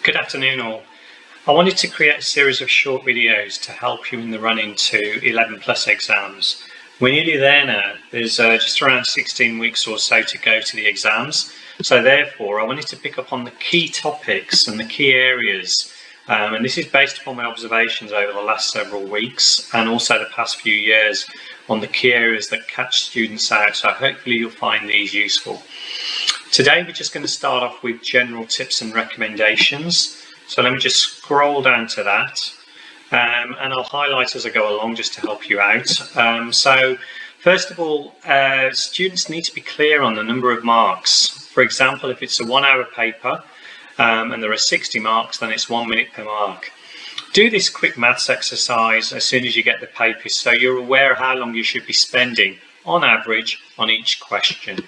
Good afternoon all. I wanted to create a series of short videos to help you in the run into 11 plus exams. We're nearly there now. There's just around 16 weeks or so to go to the exams. So therefore I wanted to pick up on the key topics and the key areas. And this is based upon my observations over the last several weeks and also the past few years on the key areas that catch students out. So hopefully you'll find these useful. Today we're just going to start off with general tips and recommendations. So let me just scroll down to that and I'll highlight as I go along just to help you out. So first of all, students need to be clear on the number of marks. For example, if it's a 1 hour paper and there are 60 marks, then it's 1 minute per mark. Do this quick maths exercise as soon as you get the paper so you're aware how long you should be spending on average on each question.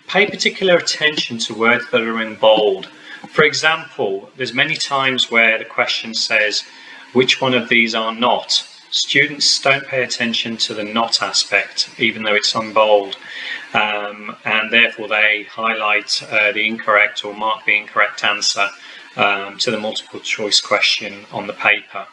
Pay particular attention to words that are in bold. For example, there's many times where the question says, which one of these are not? Students don't pay attention to the not aspect, even though it's on bold, and therefore they highlight the incorrect or mark the incorrect answer to the multiple choice question on the paper.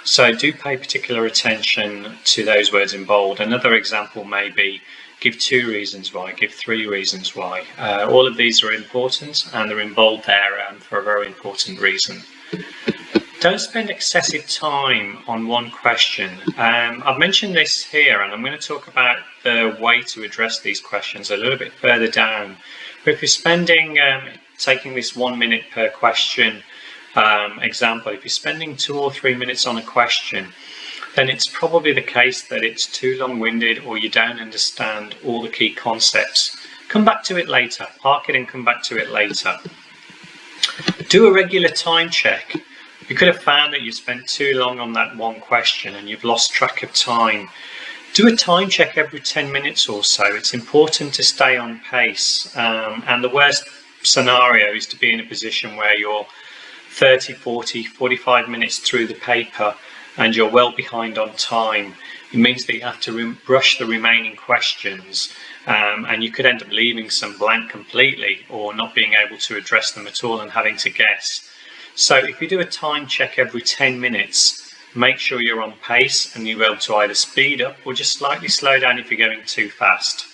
So do pay particular attention to those words in bold. Another example may be, give 2 reasons why, give 3 reasons why. All of these are important and they're in bold there for a very important reason. Don't spend excessive time on one question. I've mentioned this here and I'm going to talk about the way to address these questions a little bit further down. But if you're spending, taking this 1 minute per question example, if you're spending 2 or 3 minutes on a question, then it's probably the case that it's too long-winded or you don't understand all the key concepts. Come back to it later. Park it and come back to it later. Do a regular time check. You could have found that you spent too long on that one question and you've lost track of time. Do a time check every 10 minutes or so. It's important to stay on pace. And the worst scenario is to be in a position where you're 30, 40, 45 minutes through the paper and you're well behind on time. It means that you have to brush the remaining questions and you could end up leaving some blank completely or not being able to address them at all and having to guess. So if you do a time check every 10 minutes, make sure you're on pace and you're able to either speed up or just slightly slow down if you're going too fast.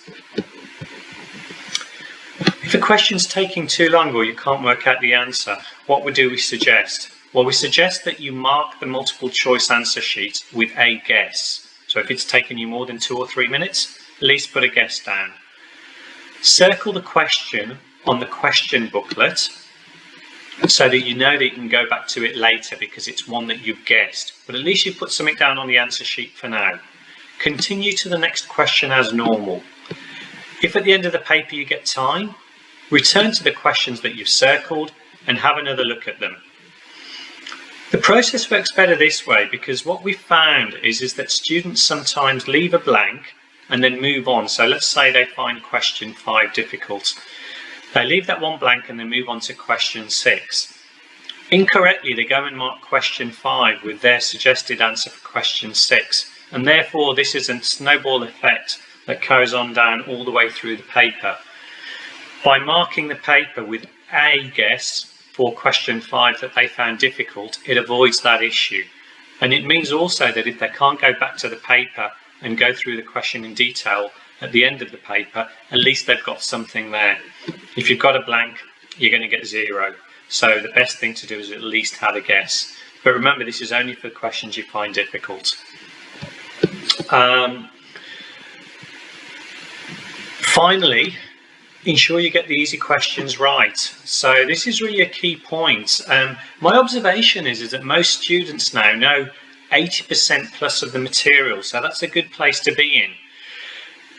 If a question's taking too long or you can't work out the answer, what do we suggest? Well, we suggest that you mark the multiple choice answer sheet with a guess. So if it's taken you more than 2 or 3 minutes, at least put a guess down. Circle the question on the question booklet so that you know that you can go back to it later because it's one that you've guessed. But at least you put something down on the answer sheet for now. Continue to the next question as normal. If at the end of the paper you get time, return to the questions that you've circled and have another look at them. The process works better this way because what we've found is that students sometimes leave a blank and then move on. So let's say they find question 5 difficult. They leave that one blank and then move on to question 6. Incorrectly, they go and mark question 5 with their suggested answer for question 6. And therefore, this is a snowball effect that goes on down all the way through the paper. By marking the paper with a guess for question 5 that they found difficult, it avoids that issue. And it means also that if they can't go back to the paper and go through the question in detail at the end of the paper, at least they've got something there. If you've got a blank, you're going to get 0. So the best thing to do is at least have a guess. But remember, this is only for questions you find difficult. Finally, ensure you get the easy questions right. So this is really a key point. My observation is that most students now know 80% plus of the material, so that's a good place to be in.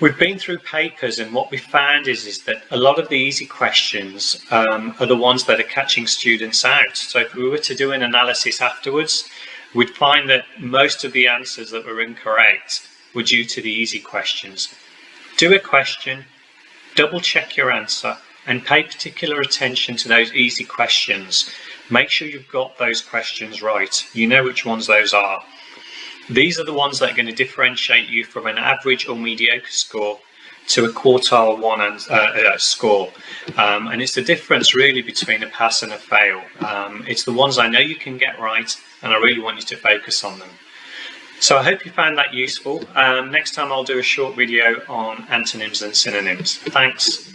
We've been through papers and what we found is that a lot of the easy questions are the ones that are catching students out. So if we were to do an analysis afterwards, we'd find that most of the answers that were incorrect were due to the easy questions. Do a question, double check your answer and pay particular attention to those easy questions. Make sure you've got those questions right. You know which ones those are. These are the ones that are going to differentiate you from an average or mediocre score to a quartile 1 score. And it's the difference really between a pass and a fail. It's the ones I know you can get right, and I really want you to focus on them. So I hope you found that useful. Next time I'll do a short video on antonyms and synonyms. Thanks.